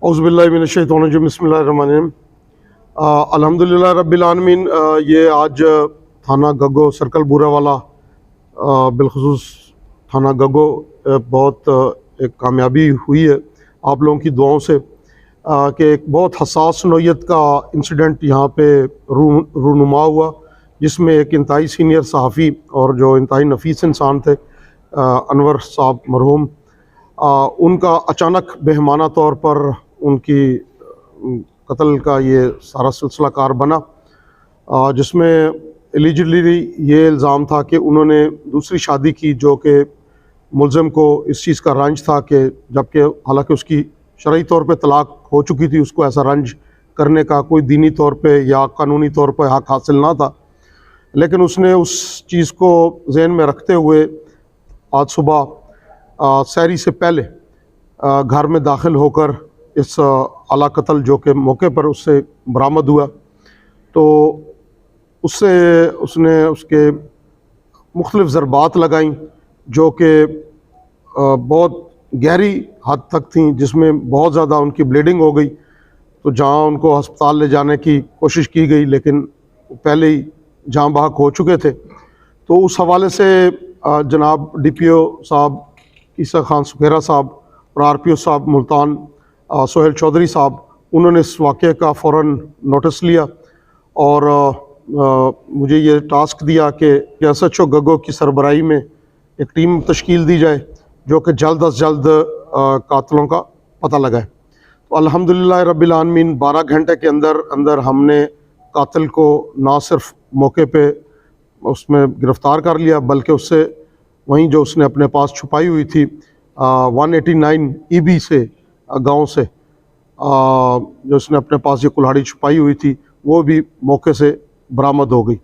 औज़ुबिल्लाहि मिनश्शैतानिर्रजीम बिस्मिल्लाहिर्रहमानिर्रहीम। अल्हम्दुलिल्लाह रब्बिल आलमीन। ये आज थाना गगो सर्कल बूरावाला बिलखुसूस थाना गगो बहुत एक कामयाबी हुई है आप लोगों की दुआओं से कि एक बहुत हसास नौयत का इंसिडेंट यहाँ पे रूनुमा हुआ, जिसमें एक इंतहाई सीनियर सहाफ़ी और जो इंतहाई नफीस इंसान थे अनवर साहब मरहूम, उनका अचानक बेहमाना तौर पर उनकी कत्ल का ये सारा सिलसिला कार बना, जिसमें एलिजिडली ये इल्ज़ाम था कि उन्होंने दूसरी शादी की जो कि मुल्ज़िम को इस चीज़ का रंज था कि जबकि हालांकि उसकी शरई तौर पे तलाक हो चुकी थी, उसको ऐसा रंज करने का कोई दीनी तौर पे या कानूनी तौर पे हक़ हासिल ना था। लेकिन उसने उस चीज़ को जहन में रखते हुए आज सुबह सहरी से पहले घर में दाखिल होकर इस आला कत्ल जो कि मौके पर उससे बरामद हुआ, तो उससे उसने उसके मुख्तलिफ़ ज़रबात लगाईं जो कि बहुत गहरी हद तक थी, जिसमें बहुत ज़्यादा उनकी ब्लीडिंग हो गई। तो जहाँ उनको हस्पताल ले जाने की कोशिश की गई, लेकिन पहले ही जहाँ बहक हो चुके थे। तो उस हवाले से जनाब DPO साहब ईसा खान सुखेरा साहब और RPO साहब मुल्तान सोहेल चौधरी साहब, उन्होंने इस वाक़े का फ़ौरन नोटिस लिया और मुझे ये टास्क दिया कि SHO गगो की सरबराही में एक टीम तश्कील दी जाए जो कि जल्द अज जल्द कातलों का पता लगाए। तो अल्हम्दुलिल्लाह रब्बिल आलमीन 12 घंटे के अंदर हमने कातिल को ना सिर्फ मौके पे उसमें गिरफ़्तार कर लिया, बल्कि उससे वहीं जो उसने अपने पास छुपाई हुई थी 189 EB से गांव से जो उसने अपने पास ये कुल्हाड़ी छुपाई हुई थी, वो भी मौके से बरामद हो गई।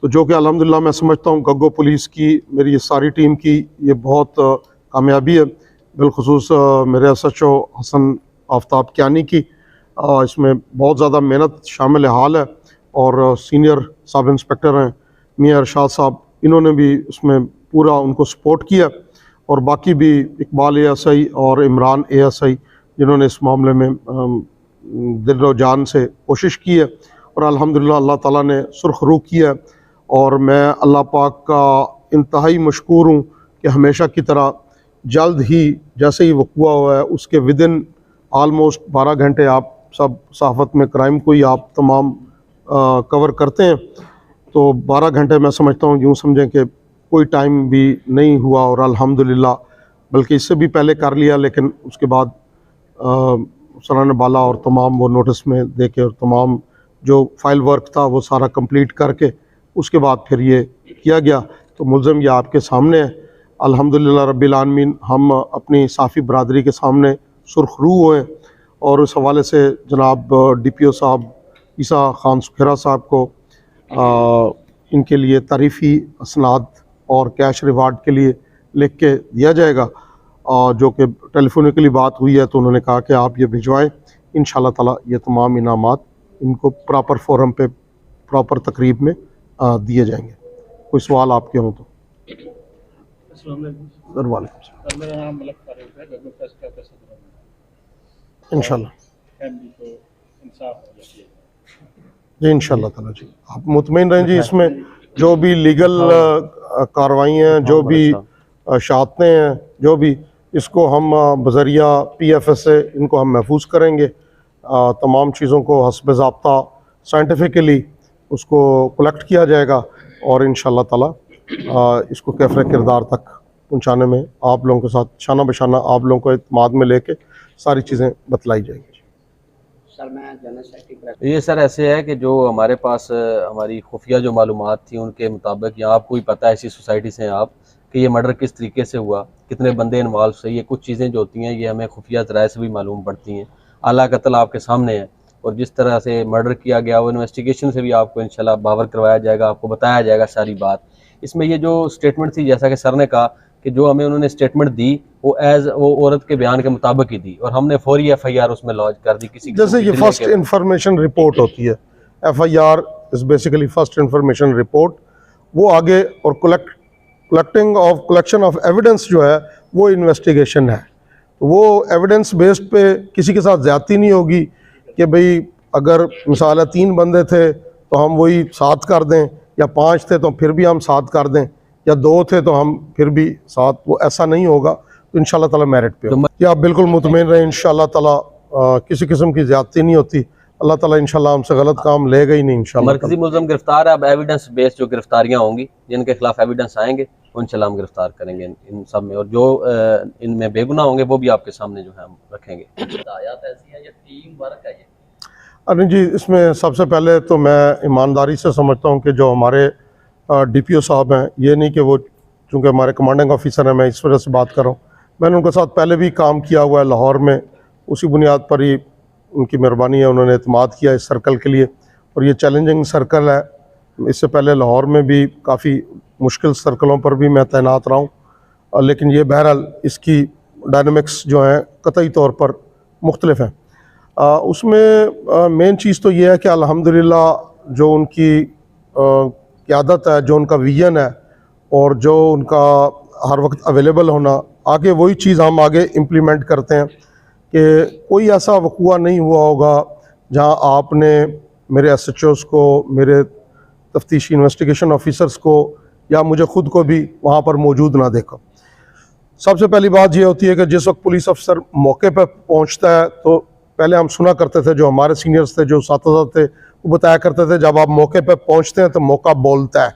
तो जो कि अल्हम्दुलिल्लाह मैं समझता हूँ गगो पुलिस की, मेरी ये सारी टीम की ये बहुत कामयाबी है, बिलखुसूस मेरे SHO हसन आफ्ताब कियानी की। इसमें बहुत ज़्यादा मेहनत शामिल हाल है और सीनियर सब इंस्पेक्टर हैं मियां अरशाद साहब, इन्होंने भी इसमें पूरा उनको सपोर्ट किया, और बाकी भी इकबाल ASI और इमरान ASI जिन्होंने इस मामले में दिल व जान से कोशिश की है, और अल्हम्दुलिल्लाह अल्लाह ताला ने सुर्ख रू किया। और मैं अल्लाह पाक का इंतहाई मशकूर हूँ कि हमेशा की तरह जल्द ही जैसे ही वक़ुआ हुआ है उसके विदिन आलमोस्ट 12 घंटे आप सब सहाफ़त में क्राइम को ही आप तमाम कवर करते हैं, तो 12 घंटे मैं समझता हूँ यूँ समझें कि कोई टाइम भी नहीं हुआ, और अल्हम्दुलिल्लाह बल्कि इससे भी पहले कर लिया, लेकिन उसके बाद सराहना बाला और तमाम वो नोटिस में दे के और तमाम जो फाइल वर्क था वो सारा कंप्लीट करके उसके बाद फिर ये किया गया। तो मुल्ज़िम ये आपके सामने है। अल्हम्दुलिल्लाह रब्बिल आलमीन हम अपनी साफ़ी बरादरी के सामने सुरखरू हुए, और उस हवाले से जनाब DPO साहब ईसा खान सुखेरा साहब को इनके लिए तारीफ़ी असनाद और कैश रिवार्ड के लिए लिख के दिया जाएगा, जो कि टेलीफोनिकली बात हुई है, तो उन्होंने कहा कि आप ये भिजवाएँ, इंशाअल्लाह ताला ये तमाम इनामात इनको प्रॉपर फोरम पे प्रॉपर तकरीब में दिए जाएंगे। कोई सवाल आपके हों तो। इंशाअल्लाह जी, इंशाअल्लाह ताला जी, आप मुतमईन रहें जी। इसमें जो भी लीगल कार्रवाई हैं, जो भी शहादतें हैं, जो भी इसको हम बज़रिया PFS से इनको हम महफूज करेंगे, तमाम चीज़ों को हस्ब ज़ाब्ता साइंटिफिकली उसको कलेक्ट किया जाएगा, और इंशाअल्लाह ताला इसको कैफ़रे किरदार तक पहुँचाने में आप लोगों के साथ शाना बशाना आप लोगों को इत्मीनान में लेके सारी चीज़ें बतलाई जाएंगी। सर मैं ये सर ऐसे है कि जो हमारे पास हमारी खुफिया जो मालूमात थी उनके मुताबिक, या आपको ही पता है ऐसी सोसाइटी से आप कि ये मर्डर किस तरीके से हुआ, कितने बंदे इन्वॉल्व से, ये कुछ चीज़ें जो होती हैं ये हमें खुफिया ज़राए से भी मालूम पड़ती हैं। आला कत्ल आपके सामने है, और जिस तरह से मर्डर किया गया वो इन्वेस्टिगेशन से भी आपको इंशाल्लाह बावर करवाया जाएगा, आपको बताया जाएगा सारी बात। इसमें ये जो स्टेटमेंट थी, जैसा कि सर ने कहा कि जो हमें उन्होंने स्टेटमेंट दी वो वो औरत के बयान के मुताबिक ही दी, और हमने फौरी FIR उसमें लॉन्च कर दी। किसी जैसे ये फर्स्ट इंफॉर्मेशन रिपोर्ट होती है, FIR is basically first information report, वो आगे और कलेक्शन ऑफ एविडेंस जो है वो इन्वेस्टिगेशन है। तो वो एविडेंस बेस्ड पे किसी के साथ ज़्यादती नहीं होगी कि भाई अगर मिसाल है 3 बंदे थे तो हम वही 7 कर दें, या 5 थे तो फिर भी हम 7 कर दें, या 2 थे तो हम फिर भी 7, वो ऐसा नहीं होगा। तो इंशाल्लाह ताला मेरिट पे होगा। ये आप बिल्कुल मुतमईन रहें, इंशाल्लाह ताला किसी किस्म की ज़्यादती नहीं होती। अल्लाह ताला इंशाल्लाह हमसे गलत काम लेगा ही नहीं इंशाल्लाह। मरकजी मुलज़म गिरफ्तार है, अब एविडेंस बेस्ड जो गिरफ्तारियां होंगी, जिनके खिलाफ एविडेंस आएंगे वो इंशाल्लाह हम गिरफ्तार करेंगे इन सब में, और जो इनमें बेगुनाह होंगे वो भी आपके सामने जो है हम रखेंगे। हिदायत ऐसी है, ये टीम वर्क है। ये अरे जी, इसमें सबसे पहले तो मैं ईमानदारी से समझता हूँ कि जो हमारे DPO साहब हैं, ये नहीं कि वो चूँकि हमारे कमांडिंग ऑफिसर हैं मैं इस वजह से बात कर रहा हूँ, मैंने उनके साथ पहले भी काम किया हुआ है लाहौर में, उसी बुनियाद पर ही उनकी मेहरबानी है, उन्होंने एतमाद किया इस सर्कल के लिए, और ये चैलेंजिंग सर्कल है। इससे पहले लाहौर में भी काफ़ी मुश्किल सर्कलों पर भी मैं तैनात रहा हूँ, लेकिन ये बहरहाल इसकी डायनामिक्स जो हैं कतई तौर पर मुख्तलिफ हैं। उसमें मेन चीज़ तो ये है कि अल्हम्दुलिल्लाह जो उनकी क़यादत है, जो उनका विजन है, और जो उनका हर वक्त अवेलेबल होना, आगे वही चीज़ हम आगे इम्प्लीमेंट करते हैं कि कोई ऐसा वक़ुआ नहीं हुआ होगा जहां आपने मेरे SHOs को, मेरे तफ्तीशी इन्वेस्टिगेशन ऑफिसर्स को, या मुझे ख़ुद को भी वहाँ पर मौजूद ना देखा। सबसे पहली बात ये होती है कि जिस वक्त पुलिस अफसर मौके पर पहुँचता है, तो पहले हम सुना करते थे, जो हमारे सीनियर्स थे, जो साथ थे, वो बताया करते थे जब आप मौके पर पहुँचते हैं तो मौका बोलता है।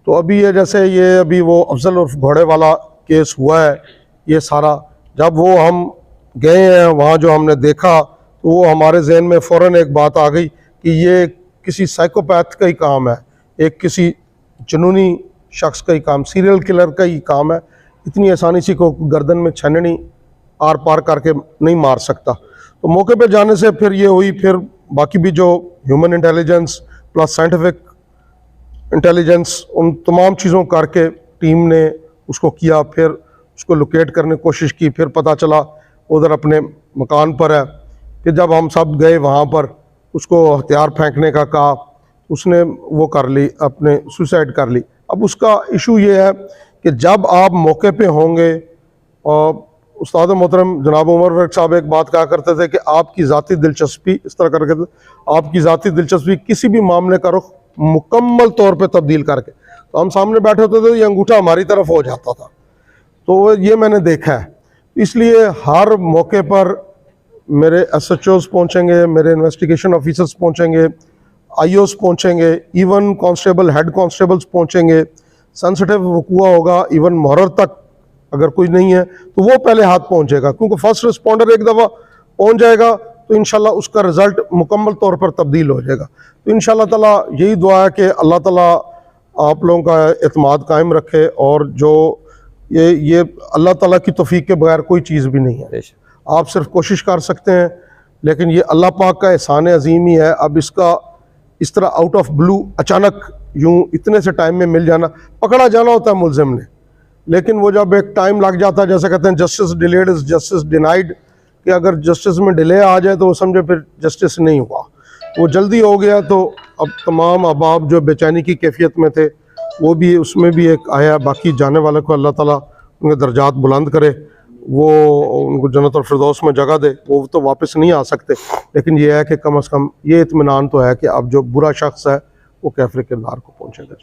तो अभी ये जैसे ये अभी वो अफजल उर्फ घोड़े वाला केस हुआ है, ये सारा जब वो हम गए हैं वहाँ जो हमने देखा, तो वो हमारे जहन में फ़ौरन एक बात आ गई कि ये किसी साइकोपैथ का ही काम है, एक किसी जुनूनी शख्स का ही काम, सीरियल किलर का ही काम है। इतनी आसानी से को गर्दन में छननी आर पार करके नहीं मार सकता। तो मौके पे जाने से फिर ये हुई, फिर बाकी भी जो human intelligence plus scientific intelligence, उन तमाम चीज़ों करके टीम ने उसको किया, फिर उसको लोकेट करने की कोशिश की, फिर पता चला उधर अपने मकान पर है। फिर जब हम सब गए वहाँ पर, उसको हथियार फेंकने का कहा, उसने वो कर ली, अपने सुसाइड कर ली। अब उसका इशू ये है कि जब आप मौके पे होंगे, और उस्ताद मोहतरम जनाब उमर वर्क साहब एक बात कहा करते थे कि आपकी ज़ाती दिलचस्पी, इस तरह करके आपकी ज़ाती दिलचस्पी किसी भी मामले का रुख मुकम्मल तौर पे तब्दील करके, तो हम सामने बैठे होते थे, ये अंगूठा हमारी तरफ हो जाता था। तो ये मैंने देखा है। इसलिए हर मौके पर मेरे SHOs पहुँचेंगे, मेरे इन्वेस्टिगेशन ऑफिसर्स पहुँचेंगे, IOs पहुँचेंगे, इवन कांस्टेबल, हेड कांस्टेबल्स पहुँचेंगे। सेंसिटिव वक़ुआ होगा, इवन मुहर्रर तक अगर कोई नहीं है तो वो पहले हाथ पहुँचेगा, क्योंकि फर्स्ट रिस्पॉन्डर एक दफ़ा पहुँच जाएगा तो इंशाल्लाह उसका रिज़ल्ट मुकम्मल तौर पर तब्दील हो जाएगा। तो इंशाल्लाह ताला यही दुआ है कि अल्लाह ताला आप लोगों का एतमाद कायम रखे, और जो ये अल्लाह ताला की तौफीक के बगैर कोई चीज़ भी नहीं है। आप सिर्फ कोशिश कर सकते हैं, लेकिन ये अल्लाह पाक का एहसान अजीम ही है। अब इसका इस तरह आउट ऑफ ब्लू अचानक यूँ इतने से टाइम में मिल जाना, पकड़ा जाना होता है मुलजिम ने, लेकिन वो जब एक टाइम लग जाता है, जैसे कहते हैं justice delayed is justice denied, कि अगर जस्टिस में डिले आ जाए तो वो समझे फिर जस्टिस नहीं हुआ। वो जल्दी हो गया तो अब तमाम अहबाब जो बेचैनी की कैफियत में थे वो भी उसमें भी एक आया। बाकी जाने वाले को अल्लाह ताला उनके दर्जात बुलंद करे, वो उनको जन्नत और फिरदौस में जगह दे। वो तो वापस नहीं आ सकते, लेकिन ये है कि कम अज़ कम ये इत्मीनान तो है कि अब जो बुरा शख्स है वो कैफरे किरदार को पहुँचेगा।